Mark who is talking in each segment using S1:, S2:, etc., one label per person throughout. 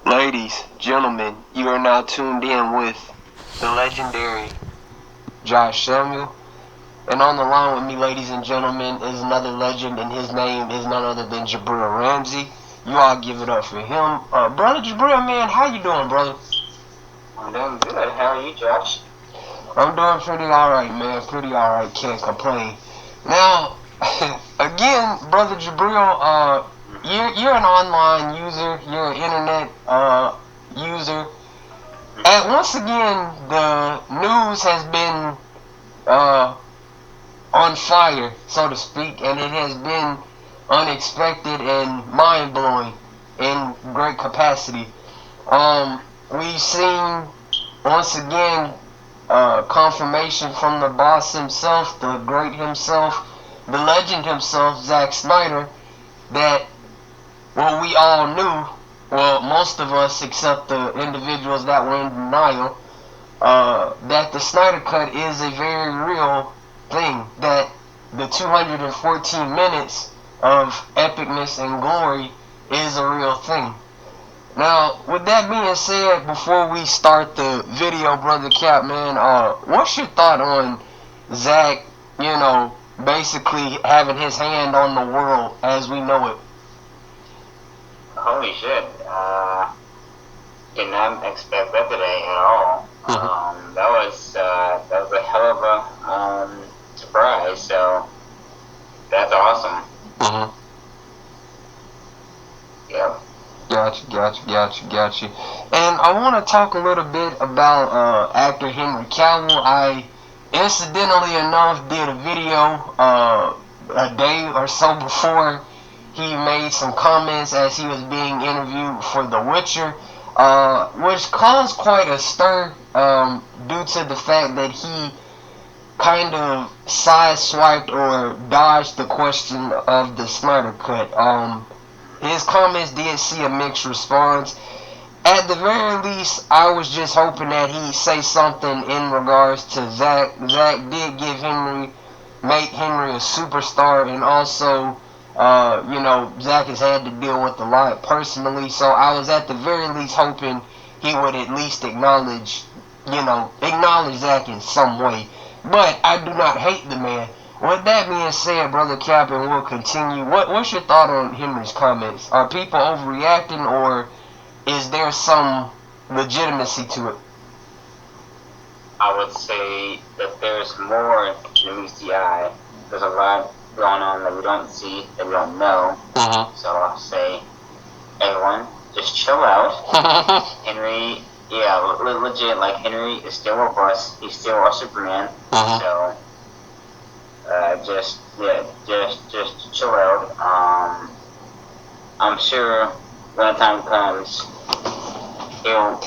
S1: Ladies, gentlemen, you are now tuned in with the legendary Josh Samuel. And on the line with me, ladies and gentlemen, is another legend, and his name is none other than Jibril Ramsey. You all give it up for him. Brother Jibril, man, how you doing, brother?
S2: I'm doing good. How are you, Josh?
S1: I'm doing pretty alright, man. Pretty alright. Can't complain. Now, again, Brother Jibril, you're an online user. You're an internet user. And once again, the news has been on fire, so to speak, and it has been unexpected and mind-blowing in great capacity. We've seen, once again, confirmation from the boss himself, the great himself, the legend himself, Zack Snyder, that what we all knew, well, most of us except the individuals that were in denial, that the Snyder Cut is a very real thing, that the 214 minutes of epicness and glory is a real thing. Now, with that being said, before we start the video, Brother Cap, man, what's your thought on Zack, basically having his hand on the world as we know it?
S2: Holy shit. Did not expect that today at all. That was a hell of a surprise, so that's awesome. Yep.
S1: Gotcha. And I want to talk a little bit about actor Henry Cavill. I, incidentally enough, did a video a day or so before he made some comments as he was being interviewed for The Witcher, which caused quite a stir due to the fact that he kind of sideswiped or dodged the question of the Snyder Cut. His comments did see a mixed response. At the very least, I was just hoping that he'd say something in regards to Zack. Zack did make Henry a superstar, and also, Zack has had to deal with a lot personally, so I was at the very least hoping he would at least acknowledge Zack in some way. But I do not hate the man. With that being said, Brother Cap, and we'll continue, what's your thought on Henry's comments? Are people overreacting, or is there some legitimacy to it?
S2: I would say that there's more than meets the eye. There's a lot going on that we don't see, that we don't know. So I'll say, everyone, just chill out. Henry, legit, like, Henry is still with us. He's still our Superman. So, just chill out. I'm sure when the time comes, he'll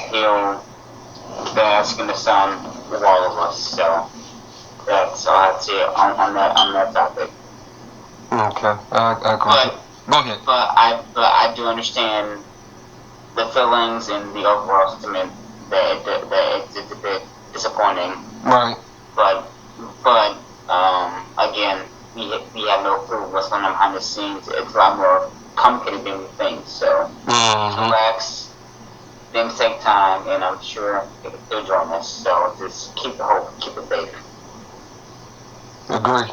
S2: bask in the sun with all of us. So that's all I have to say on that topic.
S1: Okay, go ahead.
S2: But I do understand the feelings and the overall sentiment that it's a bit disappointing.
S1: Right.
S2: But again, we have no clue what's going on behind the scenes. It's a lot more complicated than we think. So relax, things take time, and I'm sure they'll join us. So just keep the hope, keep the faith.
S1: Agree.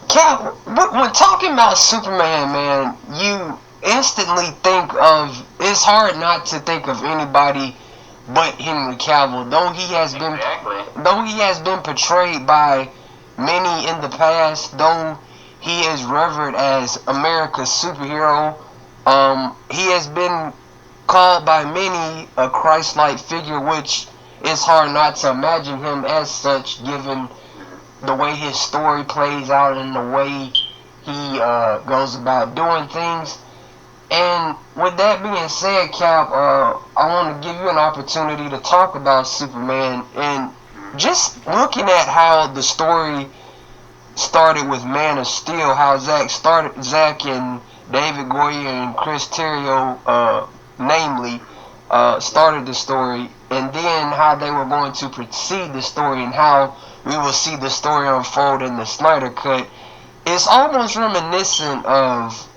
S1: Cap, when talking about Superman, man, you instantly think of, it's hard not to think of anybody but Henry Cavill, though he has been portrayed by many in the past, though he is revered as America's superhero. He has been called by many a Christ-like figure, which is hard not to imagine him as such, given the way his story plays out and the way he goes about doing things. And with that being said, Cap, I want to give you an opportunity to talk about Superman, and just looking at how the story started with Man of Steel, how Zack and David Goyer and Chris Terrio, namely, started the story, and then how they were going to proceed the story, and how we will see the story unfold in the Snyder Cut. It's almost reminiscent of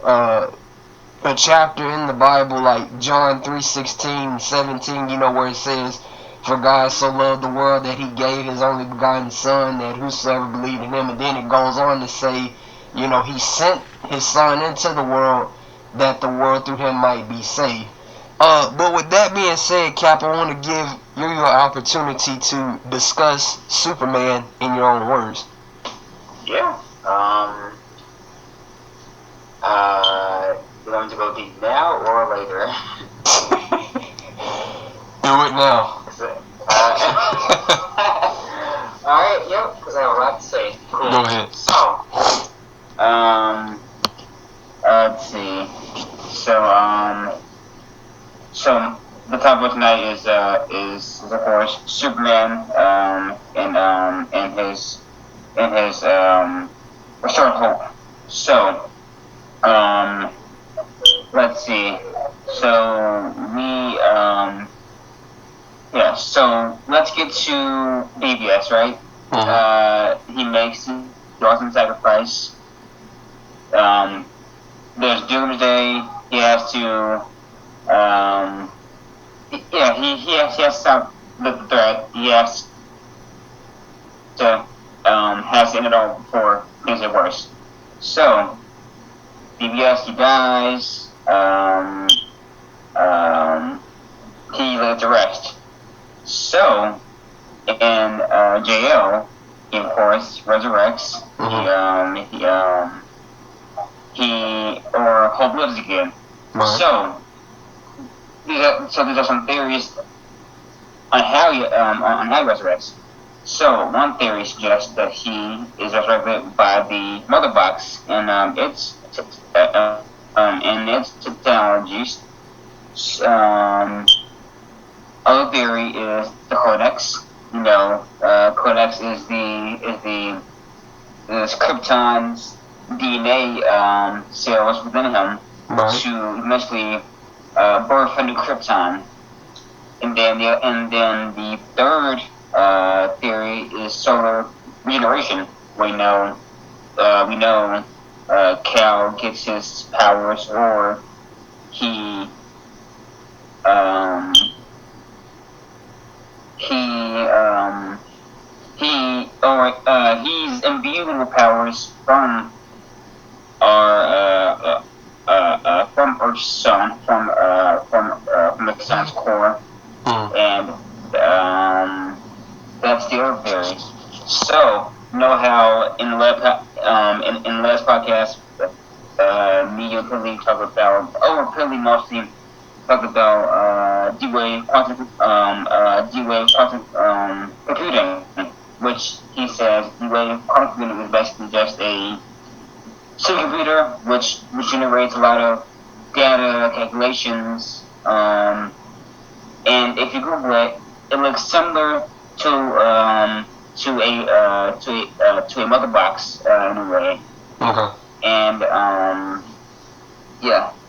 S1: a chapter in the Bible like John 3:16, 17, where it says, "For God so loved the world that he gave his only begotten Son, that whosoever believed in him," and then it goes on to say, he sent his Son into the world that the world through him might be saved. But with that being said, Cap, I want to give you your opportunity to discuss Superman in your own words.
S2: Yeah. You want to go deep now or later?
S1: Do it now.
S2: Alright, yep, because I have a lot to say. Cool.
S1: Go ahead.
S2: So, let's see. So the topic of tonight is of course Superman, and his restored hope. So, let's see. So so let's get to BBS, right? He makes the awesome sacrifice. There's Doomsday. He has to, he has to stop the threat. He has to end it all before things get worse. So, BBS, he dies. He laid to rest. So, and JL, he of course resurrects. Or Hope lives again.
S1: Right.
S2: So these are some theories on how he resurrects. So one theory suggests that he is resurrected by the mother box and its technologies. Other theory is the Codex. Codex is Krypton's DNA cells within him to eventually birth a new Krypton. And then the third theory is solar regeneration. We know Kal gets his powers, or he's imbued with powers from from Earth's sun, from the sun's core, and that's the other theory. So, how in the last podcast, me and Pilly talked about, Pilly mostly talked about D-Wave quantum computing, which he says D-Wave quantum computing is basically just a supercomputer which generates a lot of data calculations, and if you Google it, it looks similar to a mother box in a way.
S1: Okay.
S2: And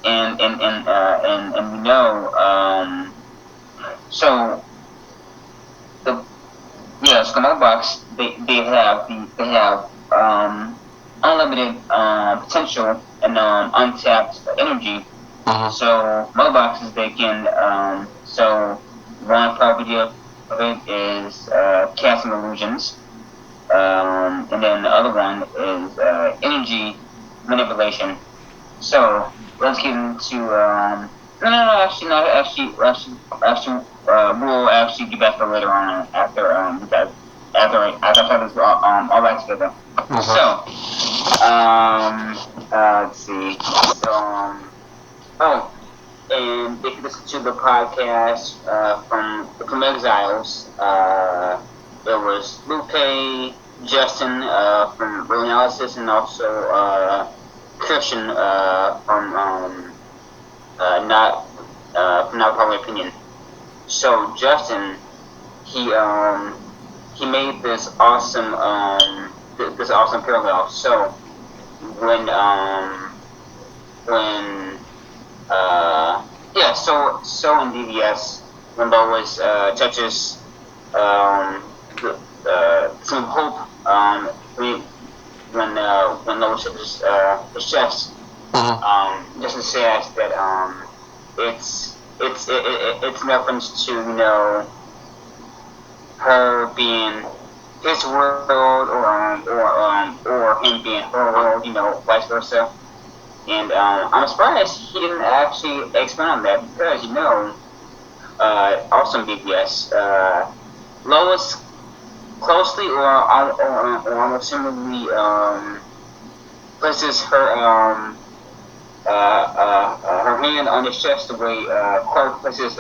S2: and we know so the mother box they have unlimited potential and untapped energy. So mother boxes they can so one property of it is casting illusions, and then the other one is energy manipulation. So let's get into we'll actually get back to later on after I try this all back together. So let's see. So and if you listen to the podcast from Exiles, it was Lupe, Justin from Real Analysis, and also Christian from Not Public Opinion. So Justin, he made this awesome parallel. So when so in DVS, when Lois touches some hope, when Lois touches his chest, Just to say that it's in reference to her being his world or him being her world, vice versa. And I'm surprised he didn't actually expand on that because also in BBS, Lois closely or almost similarly places her hand on his chest the way Clark places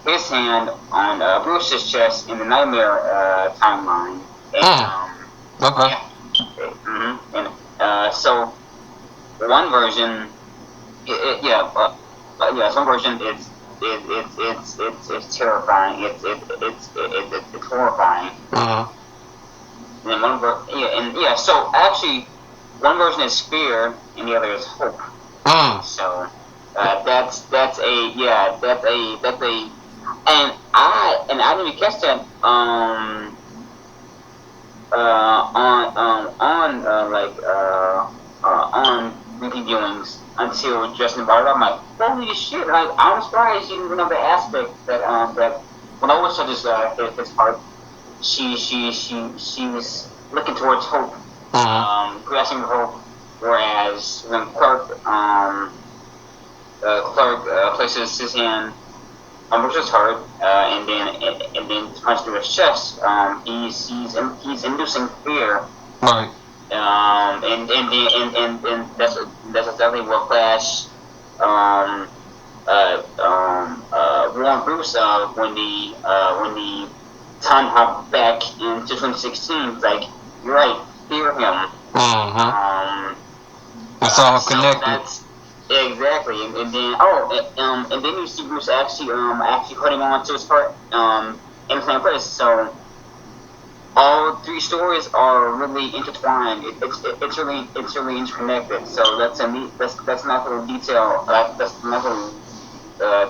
S2: his hand on Bruce's chest in the Nightmare timeline. And,
S1: Okay.
S2: And so one version, some version it's terrifying. It's horrifying. And so actually, one version is fear, and the other is hope. So that's a and I didn't even catch that on repeat viewings until Justin brought it up. I'm like, holy shit! I'm surprised you didn't know the aspect that when I was this part, she was looking towards hope, grasping hope, whereas when Clark places his hand on Bruce's heart and then punches through his chest, he's inducing fear.
S1: Right.
S2: And that's exactly what Flash warned Bruce of when the time hopped back into 2016. Like, you're right, fear him.
S1: It's all connected.
S2: That's exactly, and then you see Bruce actually holding on to his heart in the same place. So all three stories are really intertwined. It's really interconnected. So that's a neat. That's not little detail. That's not little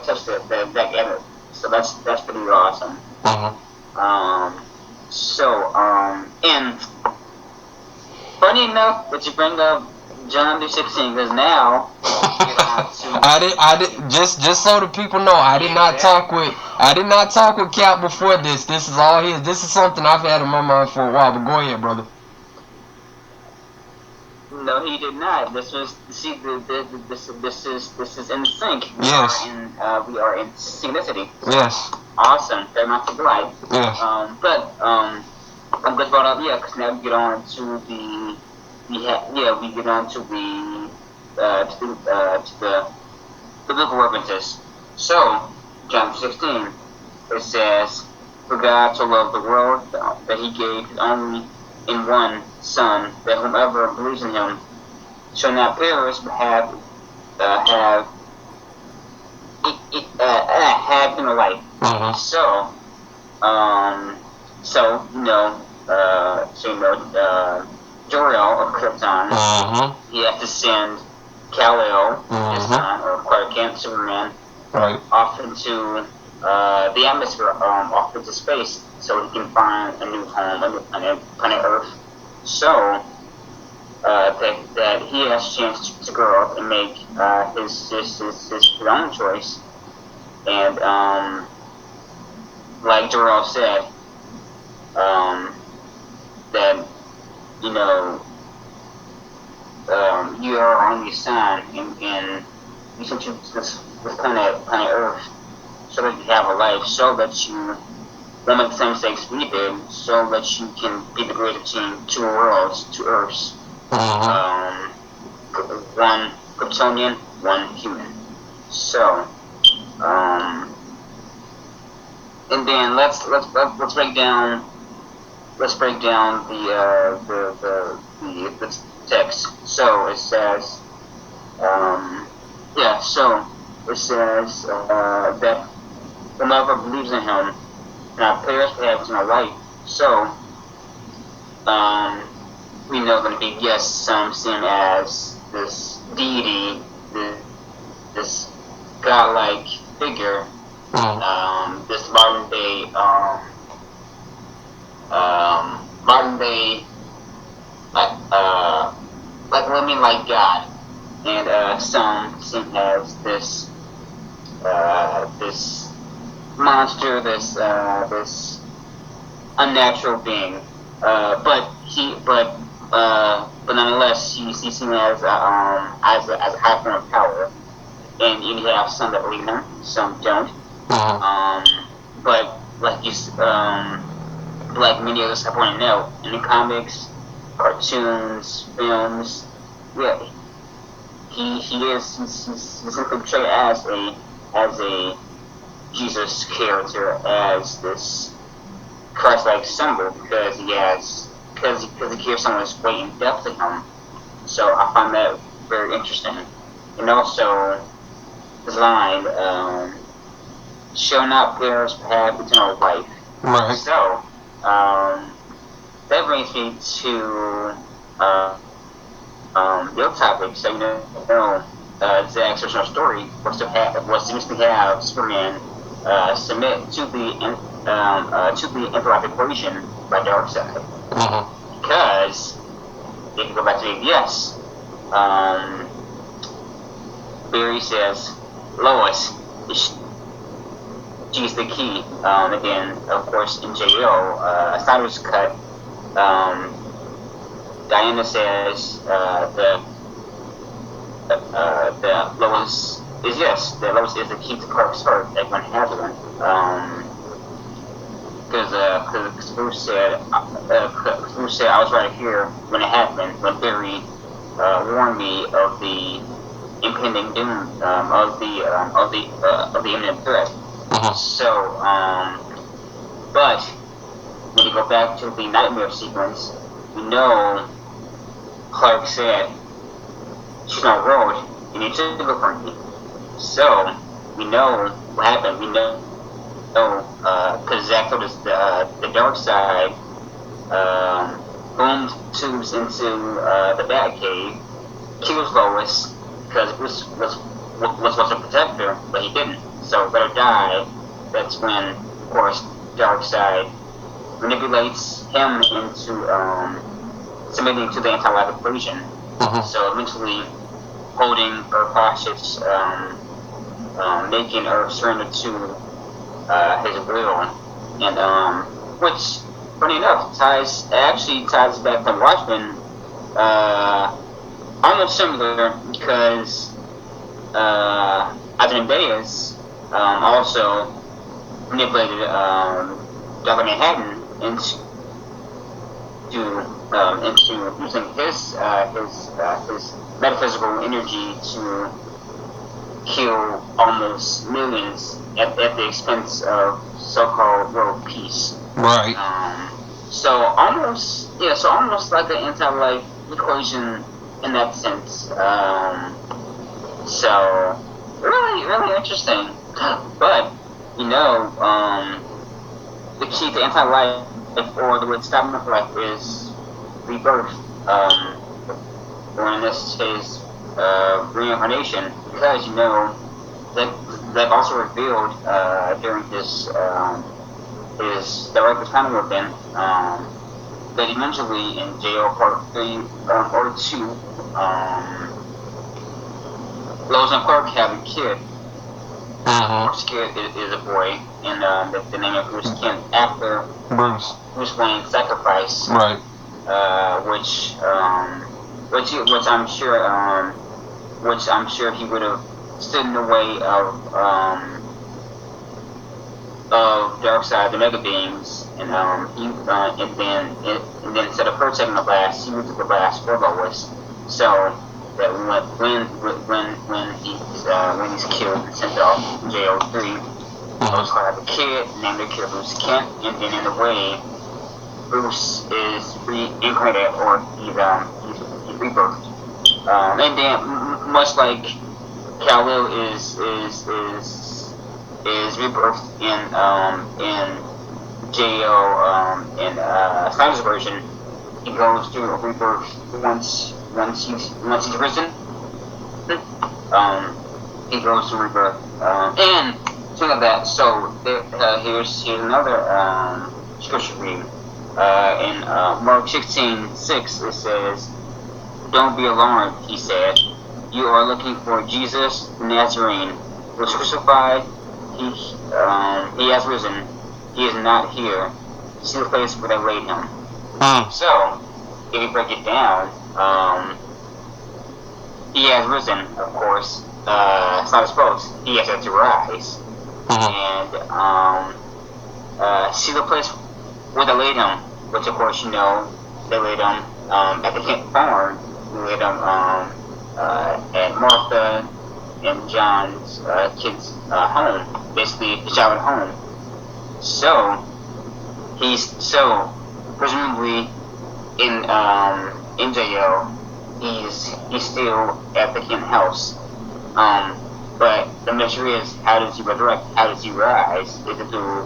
S2: touch that added. So that's pretty awesome. And funny enough that you bring up John 16, because now
S1: I did just so the people know, I did not talk with Cap before this. This is all his. This is something I've had in my mind for a while. But go ahead, brother.
S2: No, he did not. This was this is in sync.
S1: Yes.
S2: We are in synchronicity.
S1: Yes.
S2: Awesome. Very much alike.
S1: Yes.
S2: I'm glad you brought up because now we get on to the biblical references. So, John 16, it says, "For God so loved the world that He gave His only in one Son, that whomever believes in Him shall not perish but have inner life." Jor-El of Krypton, he has to send Kal-El, his son, or Clark Kent, Superman, off into the atmosphere, off into space, so he can find a new home, a new planet Earth. So that he has a chance to grow up and make his own choice. And like Jor-El said, that you are our only son, and you sent you this planet Earth so that you have a life, so that you won't make the same mistakes we did, so that you can be the bridge between two worlds, two Earths. One Kryptonian, one human. So, and then let's break down the text. So it says, that whomever believes in Him not perish but have eternal life. So we know going to be some see Him as this deity, this godlike figure, this modern day like living like God. and some see him as this this monster, this unnatural being. But nonetheless, he's seen as a high form of power, and you have some that believe him, some don't. But like many others have pointed out, in the comics, cartoons, films, yeah, he's simply portrayed as a Jesus character, as this Christ-like symbol, because he carries so much weight and depth to him. So I find that very interesting. And also his line, "Shall not perish but have eternal life."
S1: Right.
S2: So that brings me to the other topic. So Zack's original story was to basically have Superman submit to the imperfect equation by Darkseid. Because if you go back to ABS, Barry says Lois, she's the key. Again, of course, in JL, Snyder's cut, Diana says the Lois is the key to Clark's heart, like when it happened. Because Bruce said I was right here when it happened, when Barry warned me of the impending doom, of the imminent threat. So, but when you go back to the nightmare sequence, we know Clark said, "She's not road, you need to go from me." So we know what happened. We know because Zack told us the Darkseid boomed tubes into the Batcave, kills Lois because Bruce was supposed to protect her, but he didn't. So let her die. That's when, of course, Darkseid manipulates him into submitting to the anti-life equation. So eventually holding Earth hostage, making Earth surrender to his will, and which, funny enough, ties back to Watchmen, almost similar, because Ozymandias also manipulated Dr. Manhattan into using his metaphysical energy to kill almost millions at the expense of so-called world peace.
S1: Right.
S2: So almost like an anti-life equation in that sense. So really interesting. But the key to anti-life, or the way to stop anti-life, is rebirth. Or in this case, reincarnation, because that also revealed during his director's panel event that eventually in JL Part 3 or 2, Lois and Clark have a kid. Clark's kid is a boy, and the name of Bruce Kent after Bruce Wayne's sacrifice.
S1: Right.
S2: Which I'm sure he would have stood in the way of Darkseid, the Mega Beings, and then instead of her taking the blast, he took the blast for Lois. So that when he's killed and sent off JO3, Lois will have a kid, named the kid Bruce Kent, and then in a way, Bruce is reincarnated, or he's rebirthed. And then much like Kal-El is rebirthed in JO in Snyder's version, he goes through a rebirth once he's risen. He goes through rebirth. And speaking of that, so here's another scripture reading. In Mark 16:6, it says, "Don't be alarmed," he said. You are looking for Jesus the Nazarene, who was crucified. He has risen. He is not here. See the place where they laid him. So, if you break it down, he has risen, of course. It's not supposed. He has had to rise. And see the place where they laid him, which of course you know they laid him at the Kent farm. They laid him at Martha and John's kid's home, basically the child at home. So he's presumably in jail. He's still at the Kent house. But the mystery is, how does he resurrect? How does he rise? Is it through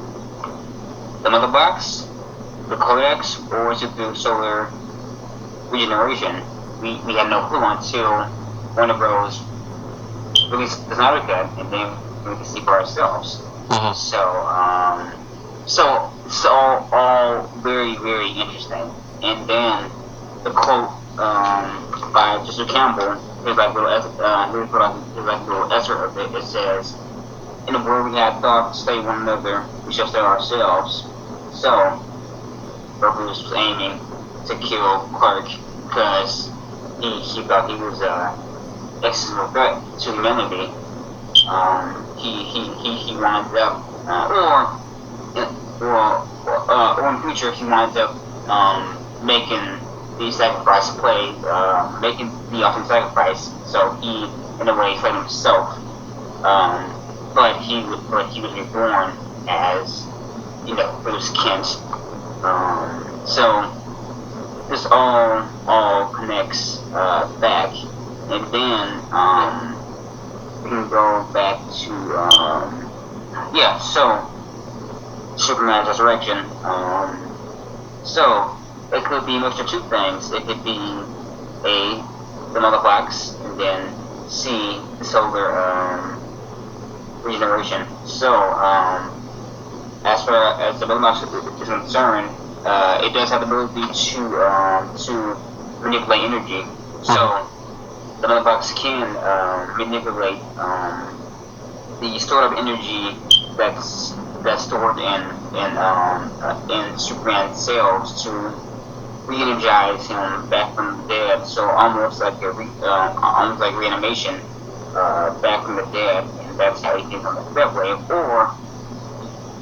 S2: the mother box, the codex, or is it through solar regeneration? We had no clue until Warner Bros. Released the Snyder Cut, and then we can see for ourselves. So it's all very, very interesting. And then the quote by Mr. Campbell, here's like little excerpt of it. It says, "In the world we have thought to slay one another, we shall slay ourselves." So Bruce was aiming to kill Clark because he thought he was existential threat to humanity. He winds up, or in the future he winds up making the sacrifice play, making the ultimate sacrifice. So he, in a way, slayed himself. But he was reborn as, Bruce Kent. So this all connects back, and then we can go back to so Superman's resurrection. So it could be a mixture of two things. It could be A, the mother box, and then C, the solar regeneration. So as far as the mother box is concerned, it does have the ability to manipulate energy. So the mother box can manipulate the stored up energy that's stored in Superman's cells to re-energize him back from the dead. So almost like reanimation back from the dead, and that's how he can come back that way. Or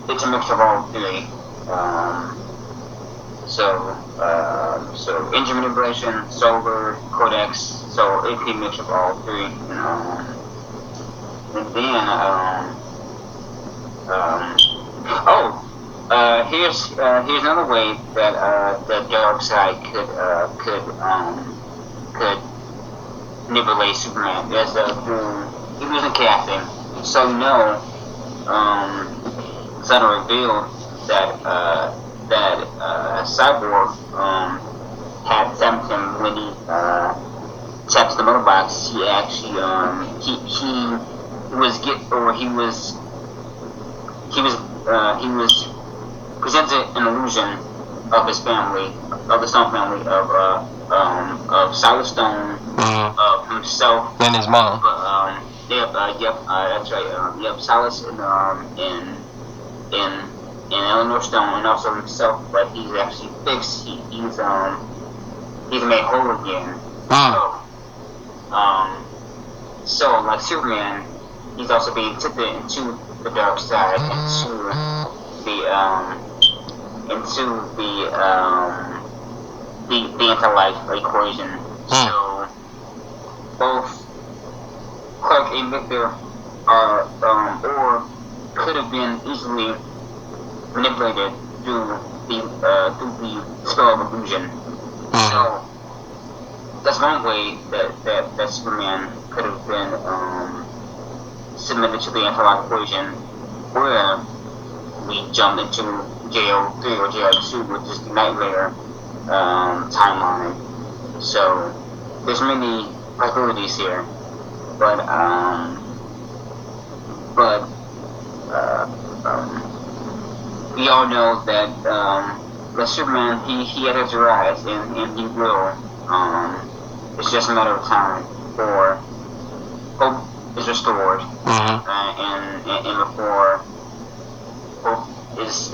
S2: it's a mixture of all three. So engine manipulation, solar, codex. So it can be a mixture of all three. And then here's another way that the dark side could manipulate Superman. There's he was in casting, so Snyder revealed that Cyborg had tapped him when he tapped the mother box. He actually he was presented an illusion of his family, of the Stone family, of Silas Stone, of himself
S1: and his mom.
S2: That's right. Silas and Eleanor Stone, and also himself, but he's actually fixed. He's made whole again. So like Superman, he's also being tipped into the dark side, the anti-life equation. So both Clark and Victor are or could have been easily manipulated through the spell of illusion. So that's one way that Superman could have been submitted to the anti-life equation, where we jumped into JO3 or JO2, which is the nightmare timeline. So there's many possibilities here, but we all know that Superman he had to rise, and he will. It's just a matter of time for is restored, and before Hope is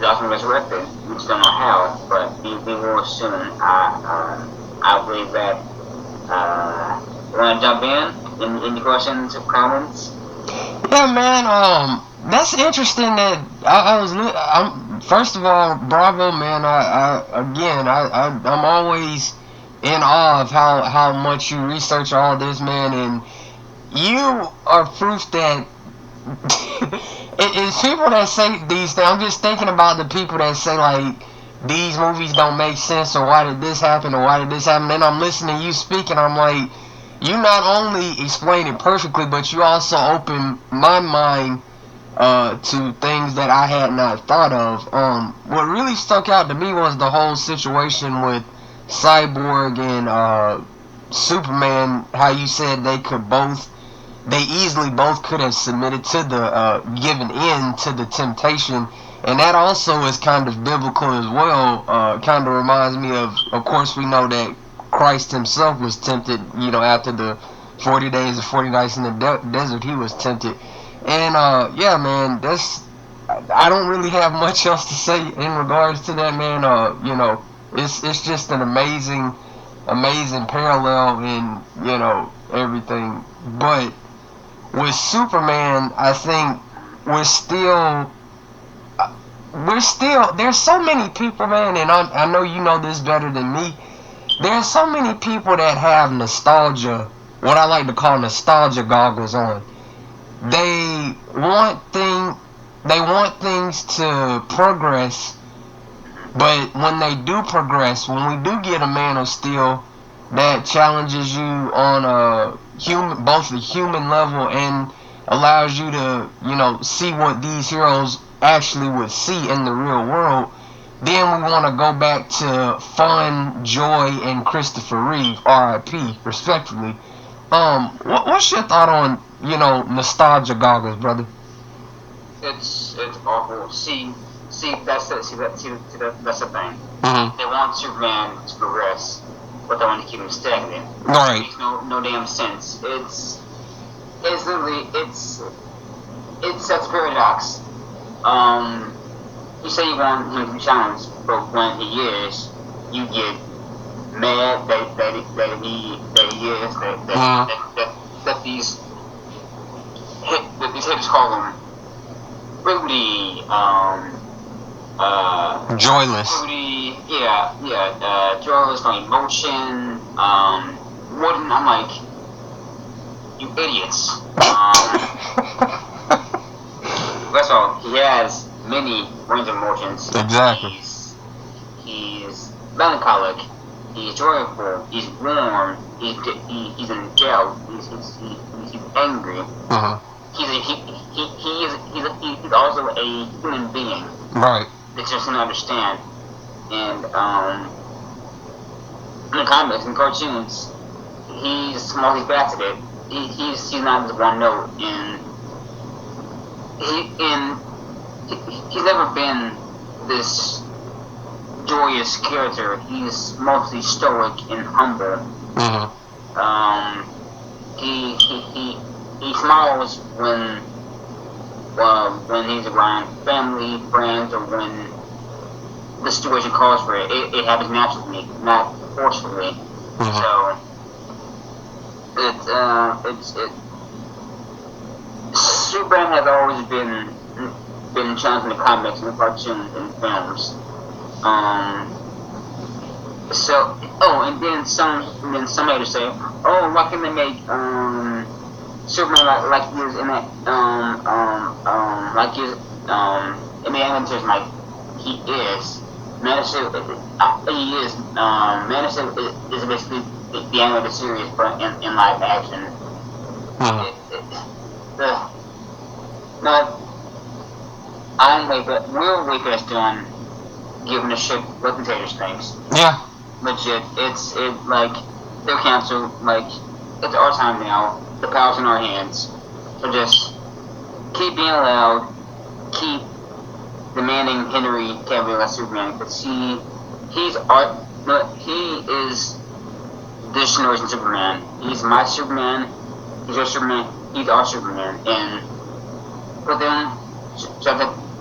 S2: often resurrected. We just don't know how, but we will soon. I believe that. Want to jump in? Any questions or comments?
S1: Yeah, man. That's interesting. That I'm first of all, bravo, man. I'm always in awe of how much you research all this, man, and you are proof that it's people that say these things. I'm just thinking about the people that say like these movies don't make sense, or why did this happen, or why did this happen. Then I'm listening to you speak, and I'm like, you not only explain it perfectly, but you also open my mind to things that I had not thought of. What really stuck out to me was the whole situation with Cyborg and Superman. How you said they easily both could have submitted to the given in to the temptation, and that also is kind of biblical as well. Kind of reminds me of course, we know that Christ himself was tempted. After the 40 days and 40 nights in the desert, he was tempted. And yeah, man, I don't really have much else to say in regards to that, man. It's just an amazing parallel in everything, but with Superman, I think we're still there's so many people, man, and I know you know this better than me. There's so many people that have nostalgia, what I like to call nostalgia goggles on. They want things to progress, but when they do progress, when we do get a Man of Steel that challenges you on both the human level, and allows you to, see what these heroes actually would see in the real world, then we want to go back to fun, joy, and Christopher Reeve, R.I.P. respectively. What's your thought on, nostalgia goggles, brother?
S2: It's awful. See, that's the thing. They want Superman to progress, but they want to keep him stagnant.
S1: Right.
S2: It makes no damn sense. It's literally it's such a paradox. You say you want him to be challenged, but when he is, you get mad that he is that these hitters call him Rudy,
S1: joyless.
S2: Rudy, joyless, no emotion, wooden. I'm like, you idiots. That's all. He has many range of emotions.
S1: Exactly.
S2: He's melancholic. He's joyful. He's warm. He's in jail. He's angry. He's also a human being.
S1: Right.
S2: That just don't understand. And in the comics and cartoons, he's multifaceted. He's not just one note, and he's never been this joyous character. He's mostly stoic and humble. He smiles when he's around family, friends, or when the situation calls for it. It happens naturally, not forcefully. So Superman has always been challenged in the comics and the cartoons and films. And then some haters say, oh, why can't they make Superman like he is in that like he is in the animators, like he is. Man of Steel, he is. Man of Steel is basically the animated series, but in live action. We're way past done giving a shit what the taters thinks.
S1: Yeah.
S2: Legit. Like, they're canceled. Like, it's our time now. The power's in our hands. So just keep being loud. Keep demanding Henry Cavill as Superman, because he is this generation Superman. He's my Superman. He's our Superman. He's our Superman. And but then,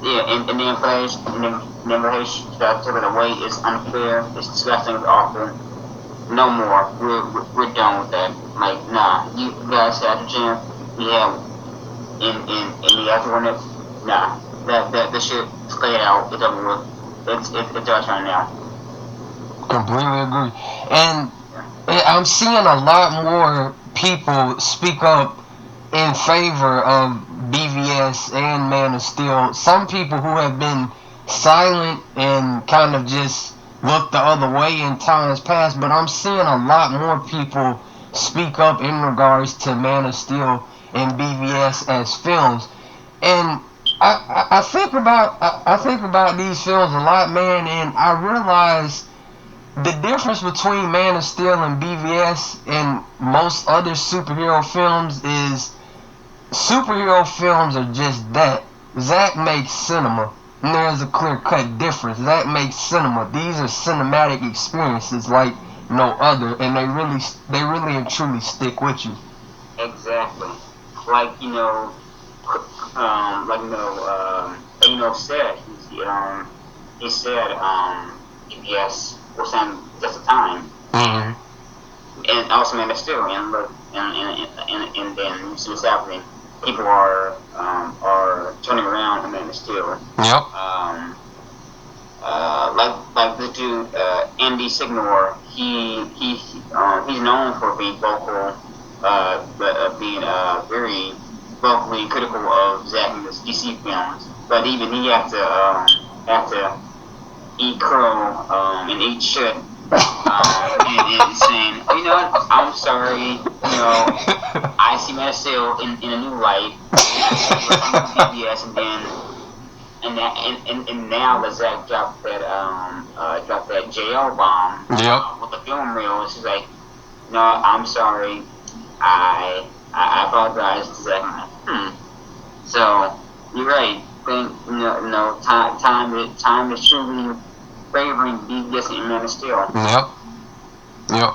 S2: and then Flash, and then Flash took it away. It's unfair. It's disgusting. It's awful. No more. We're done with that. Like, nah. You guys had a chance. Yeah. And you guys won it. Nah. That shit is played out. It's over with. It's our turn now.
S1: Completely agree. And I'm seeing a lot more people speak up in favor of BVS and Man of Steel. Some people who have been silent and kind of just looked the other way in times past, but I'm seeing a lot more people speak up in regards to Man of Steel and BVS as films. And I think about these films a lot, man, and I realize the difference between Man of Steel and BVS and most other superhero films is superhero films are just that. Zack makes cinema. And there's a clear-cut difference. Zack makes cinema. These are cinematic experiences like no other, and they really and truly stick with you.
S2: Exactly. Like said he said BVS was saying just the time.
S1: Mm-hmm.
S2: And also Man of Steel, and look, and then you see what's happening. People are turning around on Man of Steel.
S1: Yep.
S2: Like the dude Andy Signor, he's known for being vocal, but being very vocally critical of Zack and the DC films. But even he have to eat crow and eat shit. And saying, you know what, I'm sorry, I see Man of Steel in a new light, BBS, and now that Zack dropped that JL bomb with the film reel, it's just like, no, I'm sorry, I apologize to Zack. So you're right. Time is truly favoring BBS and Man of Steel.
S1: Yep.
S2: No.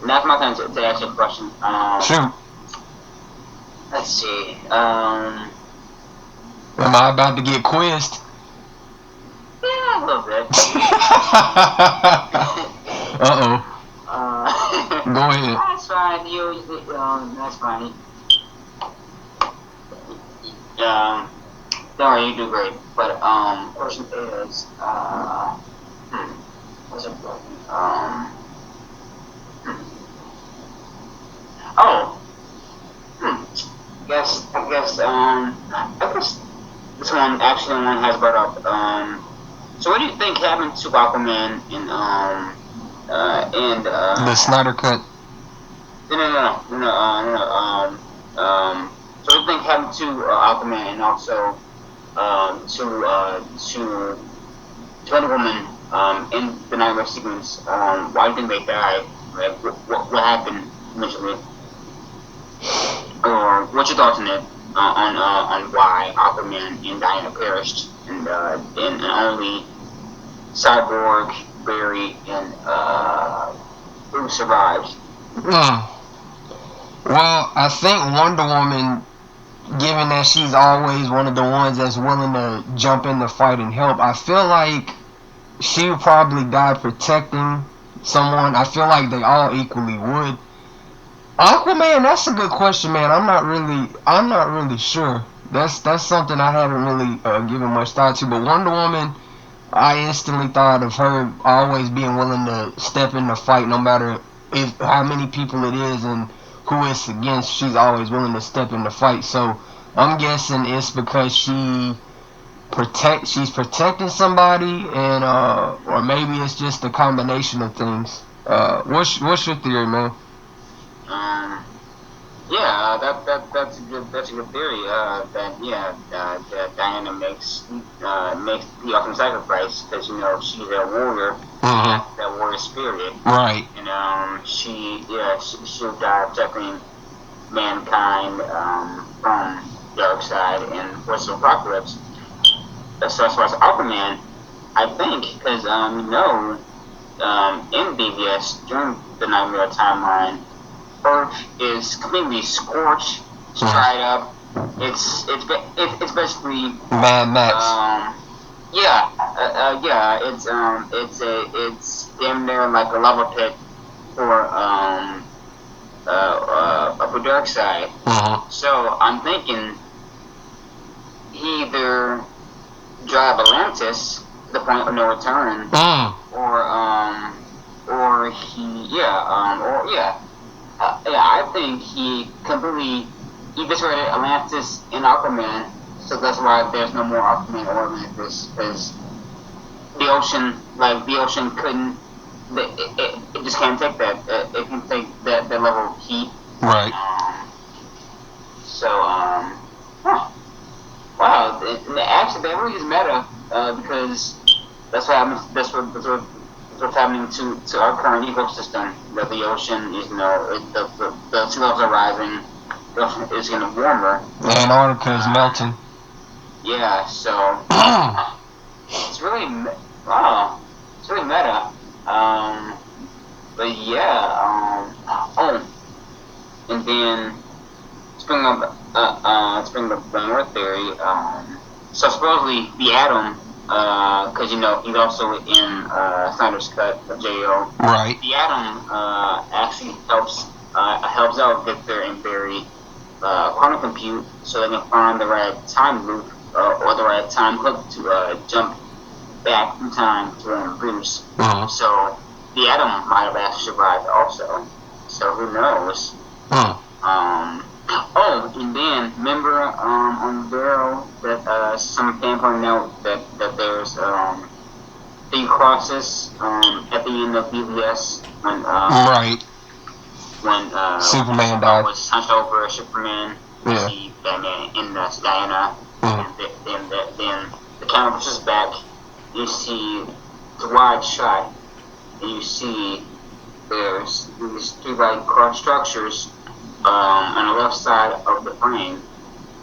S2: That's my time to ask you a question.
S1: Shoot.
S2: Let's see.
S1: Am I about to get quizzed?
S2: Yeah, a little bit.
S1: Uh-oh. Go ahead.
S2: That's fine. That's fine. Don't worry, you do great. But question is, what's it? I guess this one has brought up. So what do you think happened to Aquaman in
S1: the Snyder Cut?
S2: No. So what do you think happened to Aquaman and also to Wonder Woman in the nightmare sequence? Why do you think they died? Like, what happened eventually? Or what's your thoughts on it? On why Aquaman and Diana perished, and only Cyborg, Barry, and who survived?
S1: Well, I think Wonder Woman, given that she's always one of the ones that's willing to jump in the fight and help, I feel like she would probably die protecting someone. I feel like they all equally would. Aquaman, that's a good question, man. I'm not really sure. That's something I haven't really given much thought to. But Wonder Woman, I instantly thought of her always being willing to step in the fight, no matter how many people it is and who it's against. She's always willing to step in the fight. So I'm guessing it's because she's protecting somebody, and or maybe it's just a combination of things. What's your theory, man?
S2: That's a good theory. That Diana makes the ultimate sacrifice because she's a warrior, that warrior spirit,
S1: right?
S2: And she'll die protecting mankind from dark side and what's the apocalypse. So as far as Aquaman, I think because in BVS during the Nightmare timeline, Earth is completely scorched, dried up. It's basically
S1: Mad Max.
S2: It's damn near like a lava pit for Darkseid. So I'm thinking he either drive Atlantis to the point of no return, I think he eviscerated Atlantis in Aquaman, so that's why there's no more Aquaman or Atlantis, because the ocean couldn't, it just can't take that, it can take that level of heat.
S1: Right.
S2: Wow, actually that really is meta, because that's what's happening to our current ecosystem. That the ocean is, the sea levels are rising, the ocean is getting warmer.
S1: Antarctica is melting.
S2: Yeah, so it's really meta. But yeah, and then spring up one more theory. So supposedly the Atom, because he's also in Snyder's cut of J.O.
S1: Right.
S2: The Atom actually helps out Victor and Barry quantum compute, so they can find the right time loop or the right time hook to jump back in time to Bruce. So the Atom might have actually survived also. So who knows? And then remember on Barrow that some fan pointed out that there's the crosses at the end of BVS when
S1: Superman died.
S2: Was hunched over Superman. You see Batman in Diana, and then the camera pushes back. You see the wide shot, and you see there's these three cross structures on the left side of the frame.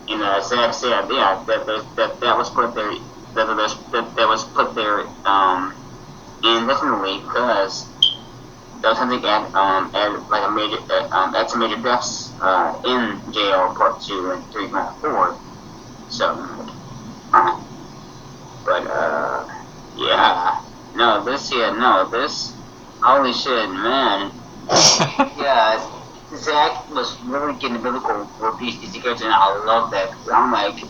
S2: And Zack said, that was put there. That was put there indefinitely because that was something add some major deaths in JL Part 2 and 3 and 4. So, this, holy shit, man. Yeah, Zack was really getting biblical for these characters, and I love that. I'm like,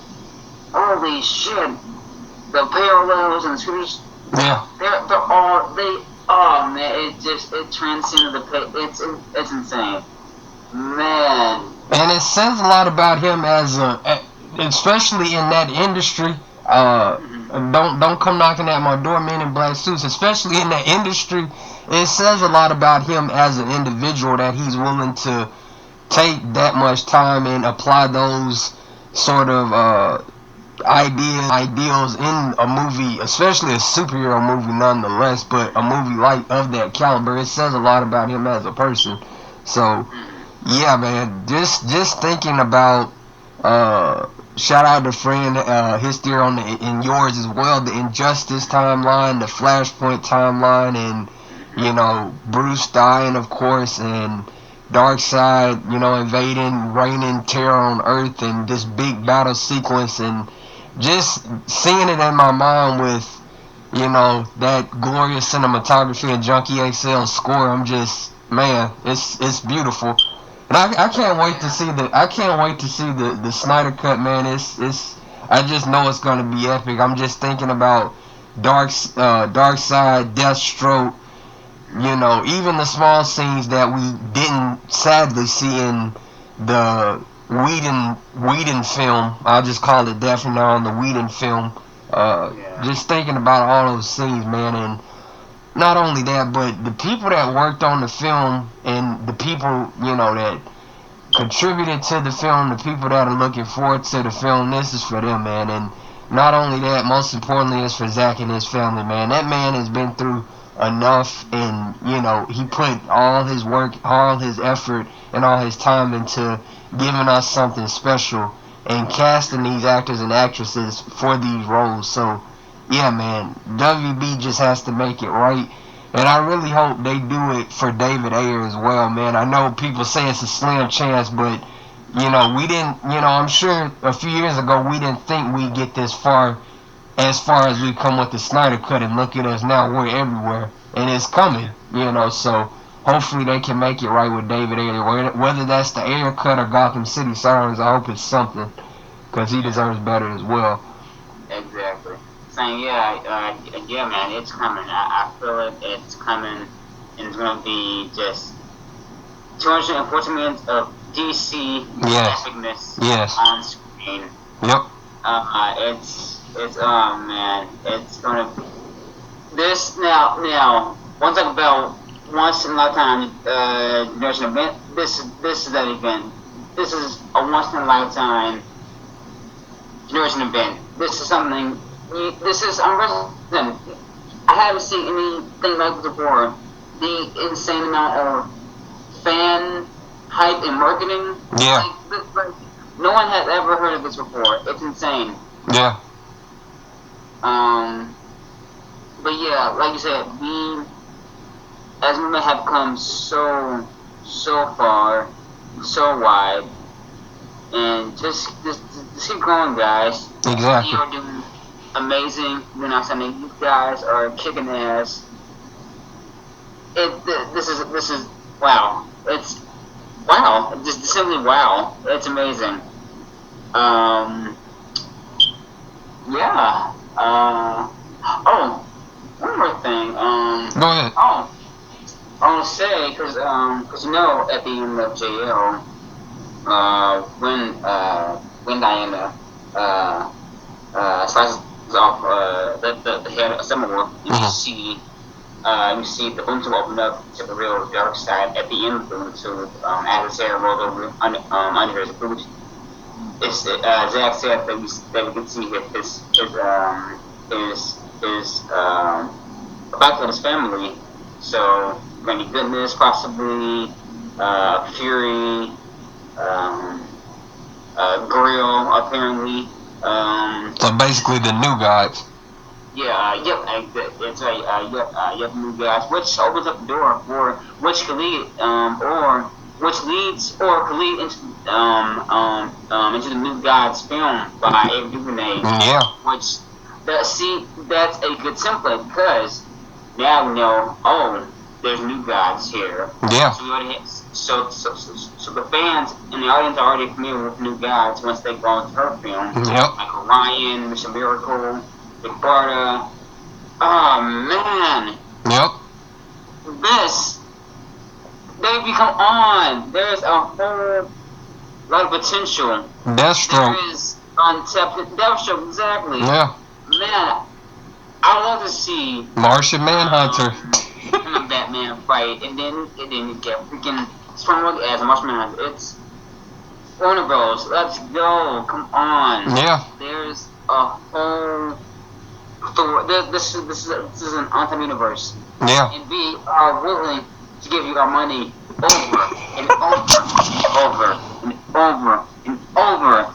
S2: holy shit, the parallels and the scriptures, oh man, it transcended it's insane, man.
S1: And it says a lot about him especially in that industry. Don't come knocking at my door, men in black suits. Especially in that industry, it says a lot about him as an individual that he's willing to take that much time and apply those sort of ideals in a movie, especially a superhero movie nonetheless, but a movie of that caliber. It says a lot about him as a person. So yeah, man, just thinking about shout out to friend his theory on in yours as well, the Injustice timeline, the Flashpoint timeline, and Bruce dying, of course, and Darkseid invading, raining terror on Earth, and this big battle sequence, and just seeing it in my mind with that glorious cinematography and Junkie XL score. I'm just, man, it's beautiful. And I can't wait to see the Snyder cut, man. I just know it's gonna be epic. I'm just thinking about Darkseid, Deathstroke, even the small scenes that we didn't sadly see in the Whedon film. I'll just call it that from now on, the Whedon film. Just thinking about all those scenes, man, and not only that, but the people that worked on the film and the people, that contributed to the film, the people that are looking forward to the film, this is for them, man. And not only that, most importantly, it's for Zack and his family, man. That man has been through enough, and, he put all his work, all his effort, and all his time into giving us something special and casting these actors and actresses for these roles. So, yeah, man, WB just has to make it right. And I really hope they do it for David Ayer as well, man. I know people say it's a slim chance, but, we didn't, I'm sure a few years ago we didn't think we'd get this far as we've come with the Snyder Cut, and look at us now, we're everywhere. And it's coming, so hopefully they can make it right with David Ayer. Whether that's the Ayer Cut or Gotham City Sirens, I hope it's something, because he deserves better as well.
S2: Exactly. Saying, yeah, man, it's coming. I feel it. It's coming, and it's gonna be just 240 minutes of DC epicness on screen.
S1: Yep.
S2: It's man, it's gonna be this now. One thing about once in a lifetime generation event. This is that event. This is a once in a lifetime generation event. This is something. This is unprecedented. I haven't seen anything like this before. The insane amount of fan hype and marketing.
S1: Yeah.
S2: Like, no one has ever heard of this before. It's insane.
S1: Yeah.
S2: But yeah, like you said, we as women have come so far, so wide, and just keep going, guys.
S1: Exactly.
S2: You are doing amazing. We're not saying you guys are kicking ass. This is wow. It's wow. Just simply wow. It's amazing. Yeah. Oh, one more thing.
S1: Go ahead.
S2: Oh, I want to say because at the end of JL, when Diana slices off the head of Summerwolf, you see the boom tube open up to the real dark side at the end of the boom tube, as his hair rolls over under his boot. It's Zack said that we can see his back of his family. So Randy Goodness, possibly Fury, Grill, apparently.
S1: So basically the new guys.
S2: Yeah, that's right. New guys, which opens up the door for which could lead, which leads or could lead into the New Gods film by Ava DuVernay.
S1: Yeah.
S2: Which that's a good template because now we know, there's New Gods here.
S1: Yeah.
S2: So we already so the fans and the audience are already familiar with New Gods once they go into her film.
S1: Yep.
S2: Like Orion, Mission Miracle, Big Barda. Oh man.
S1: Yep.
S2: They become on. There's a whole lot of potential.
S1: Deathstroke.
S2: There is untapped Deathstroke, exactly.
S1: Yeah.
S2: Man, I love to see
S1: Martian Manhunter.
S2: him and Batman fight, and then you get freaking strong as Martian Manhunter. It's Warner Bros. Let's go. Come on.
S1: Yeah.
S2: There's a whole. This is an Anthem universe.
S1: Yeah.
S2: And we are willing to give you our money over and over and over and over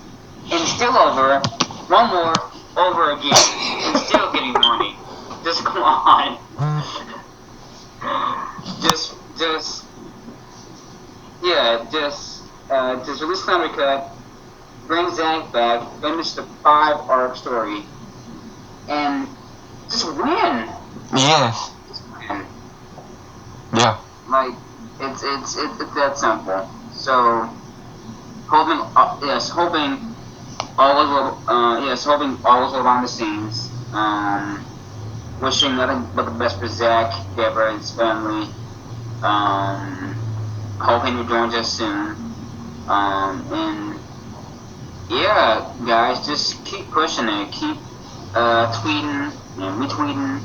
S2: and still over, one more, over again, and still give you money. Just come on. just release Snyder Cut, bring Zack back, finish the 5-arc story, and just win.
S1: Yes.
S2: Just win.
S1: Yeah.
S2: Like it's that simple. So hoping all was well behind the scenes. Wishing nothing but the best for Zack, Deborah, and his family. Hoping he joins us soon. And yeah, guys, just keep pushing it. Keep tweeting and retweeting,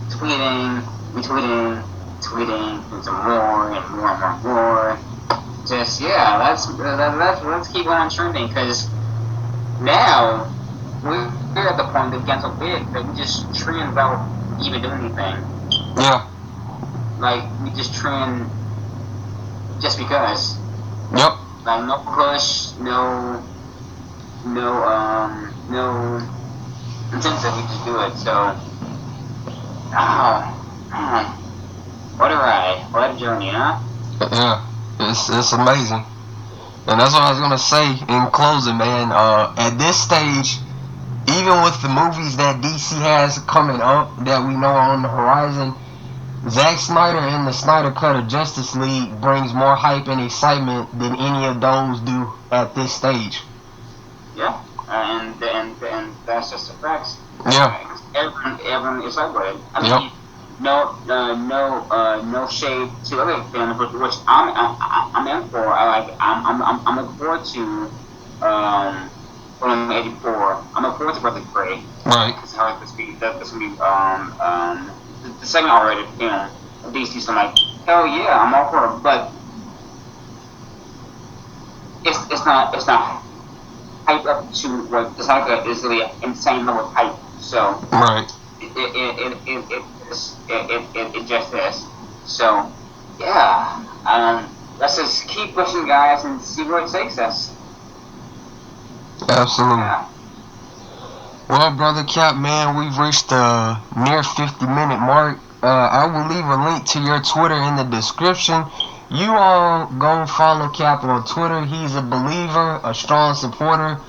S2: tweeting, and some more and more. Just let's keep on trending because now we're at the point that gets so big that we just trend without even doing anything.
S1: Yeah.
S2: Like we just trend just because.
S1: Yep.
S2: Like no push, no intensive, we just do it. So, what a ride, what a journey, huh?
S1: Yeah, it's amazing. And that's what I was gonna say in closing, man. At this stage, even with the movies that DC has coming up that we know are on the horizon, Zack Snyder and the Snyder Cut of Justice League brings more hype and excitement than any of those do at this stage.
S2: Yeah, and that's just a fact.
S1: Yeah.
S2: Everyone is celebrated. I mean, no shade to other fans, which I'm in for. I'm looking forward to film 84. I'm looking forward to Birthday Parade.
S1: Right.
S2: Because that's gonna be the second R-rated film of DC. So I'm like, hell yeah, I'm all for it. But it's not hype up to what it's like is the insane level of hype. So
S1: right.
S2: It just is. So yeah, let's just keep pushing, guys, and see where it takes us.
S1: Absolutely. Yeah. Well, Brother Cap, man, we've reached the near 50-minute mark. I will leave a link to your Twitter in the description. You all go follow Cap on Twitter. He's a believer, a strong supporter,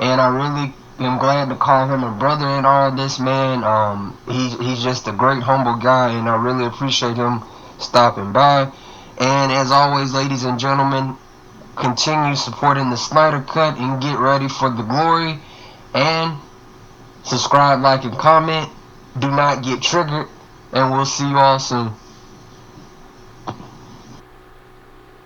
S1: and I really am glad to call him a brother in all this, man. He's just a great, humble guy, and I really appreciate him stopping by. And as always, ladies and gentlemen, continue supporting the Snyder Cut and get ready for the glory. And subscribe, like, and comment. Do not get triggered, and we'll see you all soon.